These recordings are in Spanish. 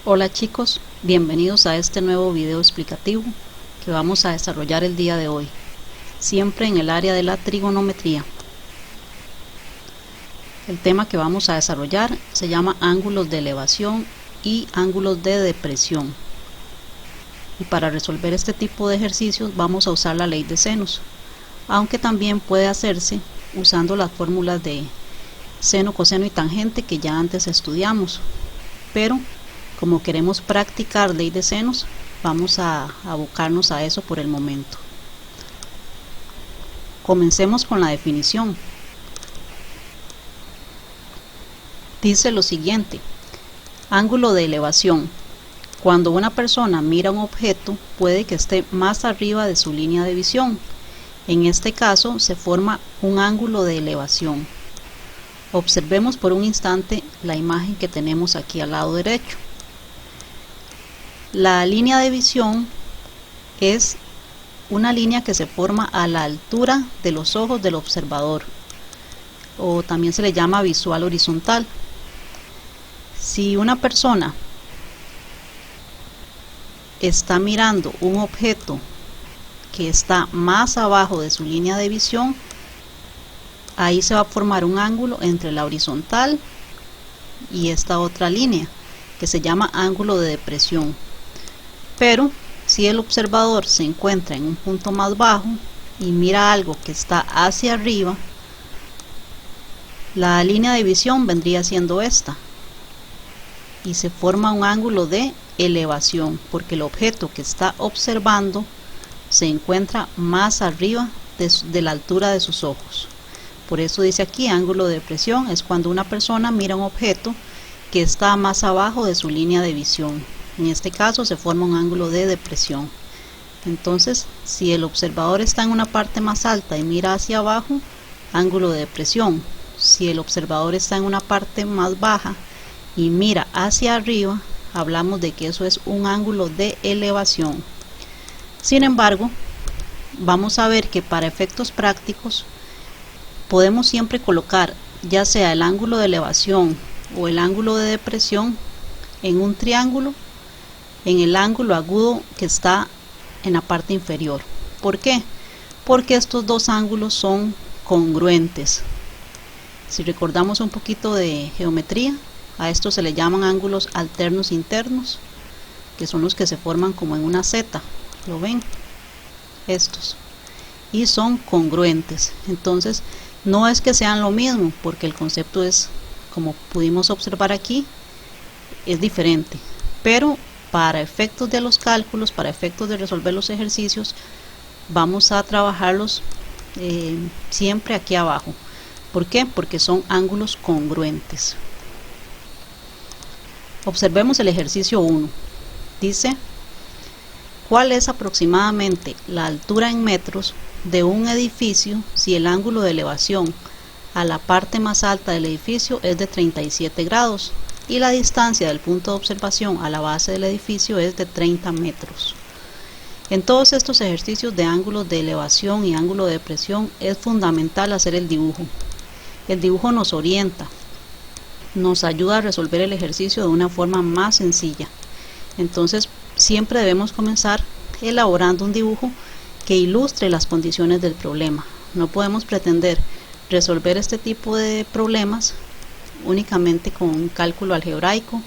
Hola chicos, bienvenidos a este nuevo video explicativo que vamos a desarrollar el día de hoy, siempre en el área de la trigonometría. El tema que vamos a desarrollar se llama ángulos de elevación y ángulos de depresión. Y para resolver este tipo de ejercicios vamos a usar la ley de senos, aunque también puede hacerse usando las fórmulas de seno, coseno y tangente que ya antes estudiamos, pero como queremos practicar ley de senos, vamos a abocarnos a eso por el momento. Comencemos con la definición. Dice lo siguiente: ángulo de elevación. Cuando una persona mira un objeto, puede que esté más arriba de su línea de visión. En este caso, se forma un ángulo de elevación. Observemos por un instante la imagen que tenemos aquí al lado derecho. La línea de visión es una línea que se forma a la altura de los ojos del observador, o también se le llama visual horizontal. Si una persona está mirando un objeto que está más abajo de su línea de visión, ahí se va a formar un ángulo entre la horizontal y esta otra línea, que se llama ángulo de depresión. Pero si el observador se encuentra en un punto más bajo y mira algo que está hacia arriba, la línea de visión vendría siendo esta, y se forma un ángulo de elevación, porque el objeto que está observando se encuentra más arriba de la altura de sus ojos. Por eso dice aquí ángulo de depresión, es cuando una persona mira un objeto que está más abajo de su línea de visión. En este caso se forma un ángulo de depresión. Entonces, si el observador está en una parte más alta y mira hacia abajo, ángulo de depresión. Si el observador está en una parte más baja y mira hacia arriba, hablamos de que eso es un ángulo de elevación. Sin embargo, vamos a ver que para efectos prácticos podemos siempre colocar ya sea el ángulo de elevación o el ángulo de depresión en un triángulo en el ángulo agudo que está en la parte inferior. ¿Por qué? Porque estos dos ángulos son congruentes. Si recordamos un poquito de geometría, a estos se le llaman ángulos alternos internos, que son los que se forman como en una Z. ¿Lo ven? Estos. Y son congruentes. Entonces, no es que sean lo mismo, porque el concepto es, como pudimos observar aquí, es diferente. Pero para efectos de los cálculos, para efectos de resolver los ejercicios, vamos a trabajarlos siempre aquí abajo. ¿Por qué? Porque son ángulos congruentes. Observemos el ejercicio 1. Dice: ¿cuál es aproximadamente la altura en metros de un edificio si el ángulo de elevación a la parte más alta del edificio es de 37 grados? Y la distancia del punto de observación a la base del edificio es de 30 metros. En todos estos ejercicios de ángulos de elevación y ángulo de depresión es fundamental hacer el dibujo. El dibujo nos orienta, nos ayuda a resolver el ejercicio de una forma más sencilla. Entonces siempre debemos comenzar elaborando un dibujo que ilustre las condiciones del problema. No podemos pretender resolver este tipo de problemas únicamente con un cálculo algebraico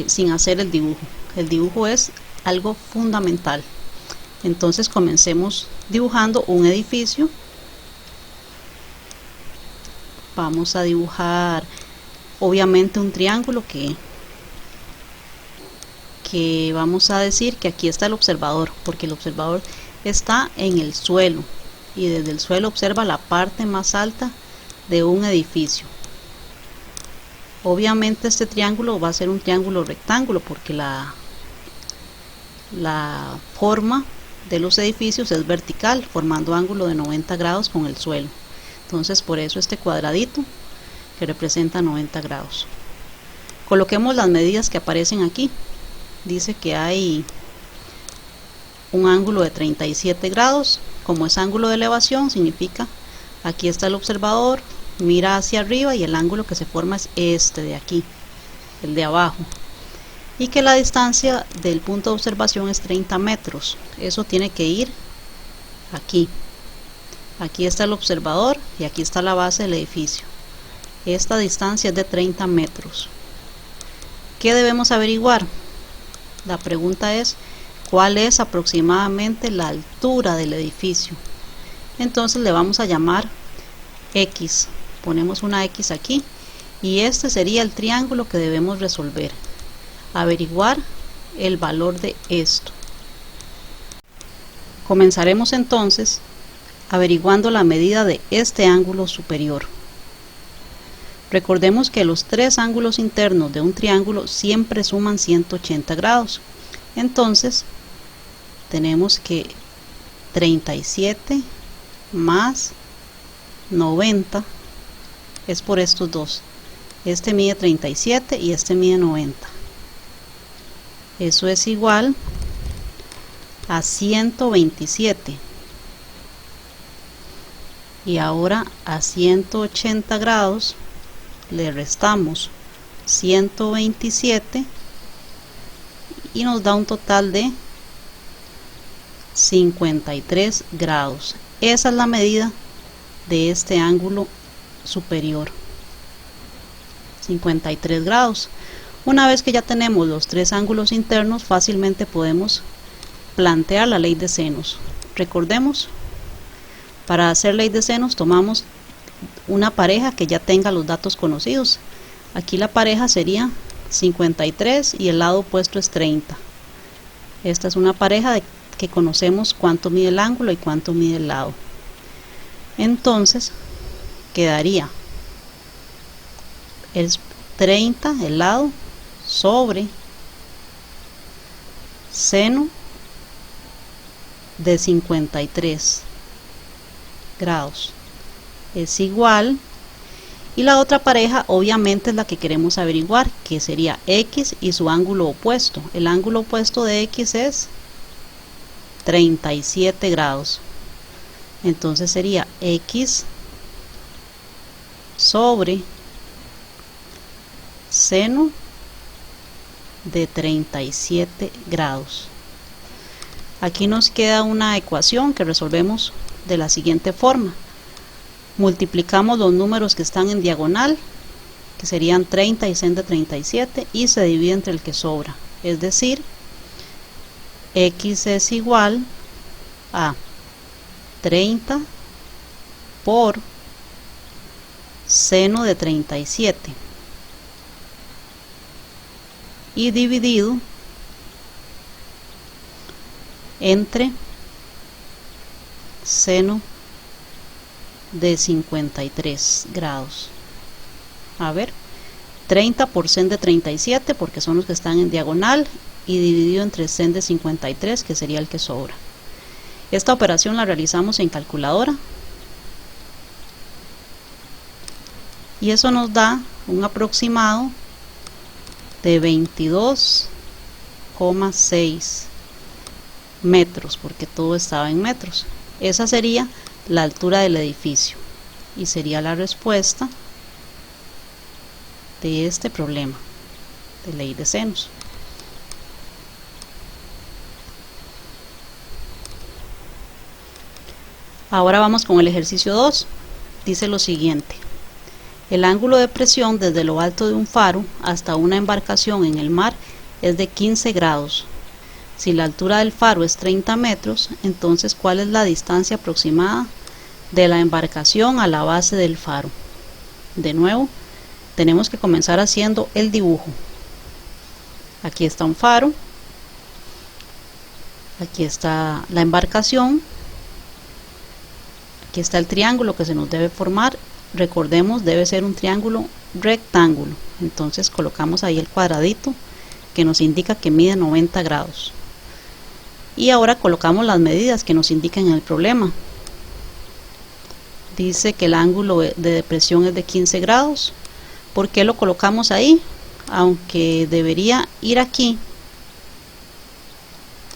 sin hacer el dibujo. El dibujo es algo fundamental. Entonces comencemos dibujando un edificio. Vamos a dibujar obviamente un triángulo que vamos a decir que aquí está el observador, porque el observador está en el suelo y desde el suelo observa la parte más alta de un edificio. Obviamente este triángulo va a ser un triángulo rectángulo, porque la forma de los edificios es vertical, formando ángulo de 90 grados con el suelo. Entonces por eso este cuadradito que representa 90 grados. Coloquemos las medidas que aparecen aquí. Dice que hay un ángulo de 37 grados. Como es ángulo de elevación, significa aquí está el observador, mira hacia arriba y el ángulo que se forma es este de aquí, el de abajo. y que la distancia del punto de observación es 30 metros. Eso tiene que ir aquí. Aquí está el observador y aquí está la base del edificio. Esta distancia es de 30 metros. ¿Qué debemos averiguar? La pregunta es, ¿cuál es aproximadamente la altura del edificio? Entonces le vamos a llamar X. Ponemos una X aquí y este sería el triángulo que debemos resolver. Averiguar el valor de esto. Comenzaremos entonces averiguando la medida de este ángulo superior. Recordemos que los tres ángulos internos de un triángulo siempre suman 180 grados. Entonces tenemos que 37 más 90 es por estos dos. Este mide 37 y este mide 90. Eso es igual a 127. Y ahora a 180 grados le restamos 127 y nos da un total de 53 grados. Esa es la medida de este ángulo superior, 53 grados. Una vez que ya tenemos los tres ángulos internos, fácilmente podemos plantear la ley de senos. Recordemos, para hacer ley de senos tomamos una pareja que ya tenga los datos conocidos. Aquí la pareja sería 53 y el lado opuesto es 30. Esta es una pareja que conocemos cuánto mide el ángulo y cuánto mide el lado. Entonces quedaría es 30 el lado sobre seno de 53 grados es igual, y la otra pareja obviamente es la que queremos averiguar, que sería X y su ángulo opuesto. El ángulo opuesto de X es 37 grados. Entonces sería X sobre seno de 37 grados. Aquí nos queda una ecuación que resolvemos de la siguiente forma. Multiplicamos los números que están en diagonal, que serían 30 y sen de 37, y se divide entre el que sobra. Es decir, X es igual a 30 por seno de 37 y dividido entre seno de 53 grados. A ver, 30 por sen de 37 porque son los que están en diagonal, y dividido entre sen de 53, que sería el que sobra. Esta operación la realizamos en calculadora y eso nos da un aproximado de 22,6 metros, porque todo estaba en metros. Esa sería la altura del edificio y sería la respuesta de este problema de ley de senos. Ahora vamos con el ejercicio 2. Dice lo siguiente: el ángulo de presión desde lo alto de un faro hasta una embarcación en el mar es de 15 grados. Si la altura del faro es 30 metros, entonces ¿cuál es la distancia aproximada de la embarcación a la base del faro? De nuevo, tenemos que comenzar haciendo el dibujo. Aquí está un faro, aquí está la embarcación, aquí está el triángulo que se nos debe formar. Recordemos, debe ser un triángulo rectángulo. Entonces colocamos ahí el cuadradito que nos indica que mide 90 grados. Y ahora colocamos las medidas que nos indican en el problema. Dice que el ángulo de depresión es de 15 grados. ¿Por qué lo colocamos ahí? Aunque debería ir aquí.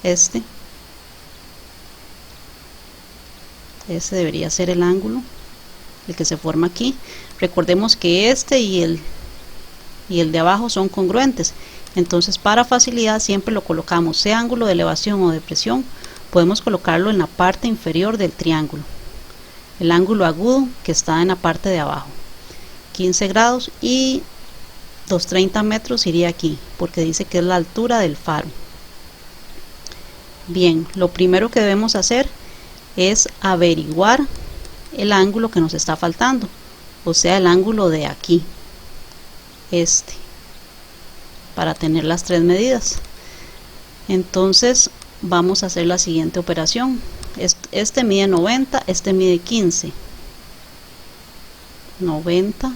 Ese debería ser el ángulo, el que se forma aquí. Recordemos que este y el de abajo son congruentes, Entonces, para facilidad siempre lo colocamos, sea ángulo de elevación o depresión, podemos colocarlo en la parte inferior del triángulo, el ángulo agudo que está en la parte de abajo, 15 grados, y los 30 metros iría aquí porque dice que es la altura del faro. Bien, lo primero que debemos hacer es averiguar el ángulo que nos está faltando, o sea, el ángulo de aquí, para tener las tres medidas. Entonces vamos a hacer la siguiente operación. Este mide 90, este mide 15. 90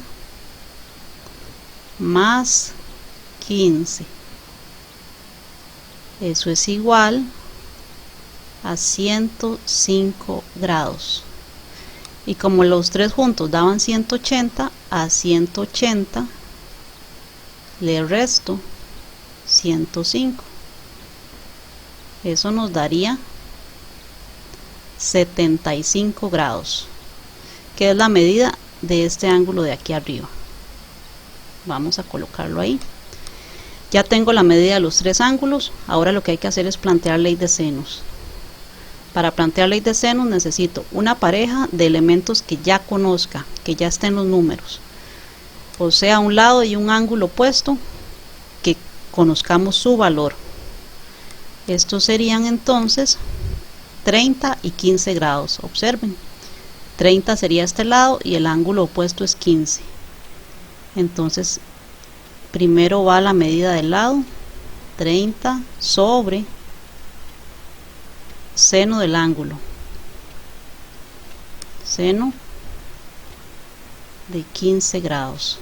más 15, eso es igual a 105 grados. Y como los tres juntos daban 180, a 180 le resto 105. Eso nos daría 75 grados, que es la medida de este ángulo de aquí arriba. Vamos a colocarlo ahí. Ya tengo la medida de los tres ángulos. Ahora lo que hay que hacer es plantear ley de senos. Para plantear ley de senos necesito una pareja de elementos que ya conozca, que ya estén los números, o sea, un lado y un ángulo opuesto que conozcamos su valor. Estos serían entonces 30 y 15 grados. Observen, 30 sería este lado y el ángulo opuesto es 15. Entonces primero va la medida del lado, 30 sobre seno del ángulo, seno de 15 grados.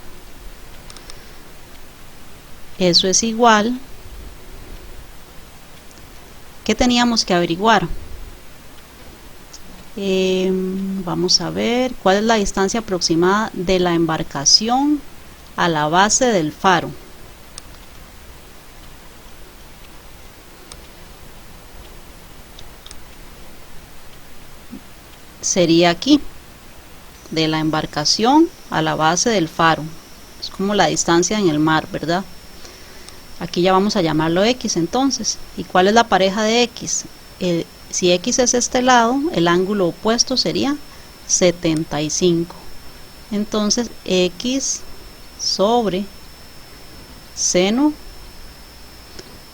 Eso es igual, ¿qué teníamos que averiguar? Vamos a ver cuál es la distancia aproximada de la embarcación a la base del faro. Sería aquí, de la embarcación a la base del faro. Es como la distancia en el mar, ¿verdad? Aquí ya vamos a llamarlo X entonces. ¿Y cuál es la pareja de X? Si X es este lado, el ángulo opuesto sería 75. Entonces X sobre seno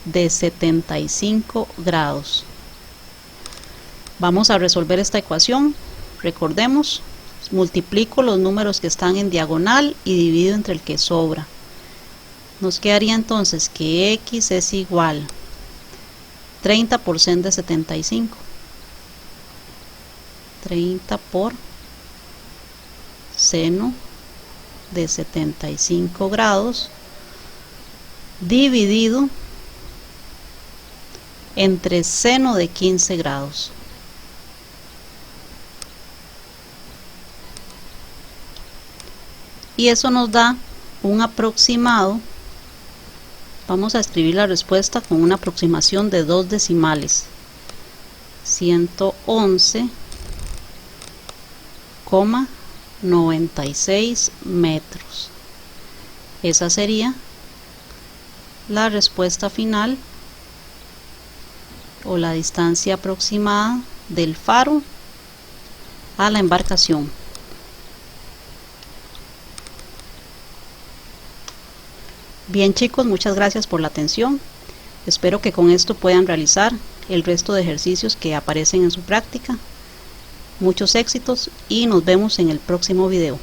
de 75 grados. Vamos a resolver esta ecuación. Recordemos, multiplico los números que están en diagonal y divido entre el que sobra. Nos quedaría entonces que X es igual 30 por seno de 75. 30 por seno de 75 grados dividido entre seno de 15 grados. Y eso nos da un aproximado. Vamos a escribir la respuesta con una aproximación de 2 decimales. 111,96 metros. Esa sería la respuesta final o la distancia aproximada del faro a la embarcación. Bien chicos, muchas gracias por la atención. Espero que con esto puedan realizar el resto de ejercicios que aparecen en su práctica. Muchos éxitos y nos vemos en el próximo video.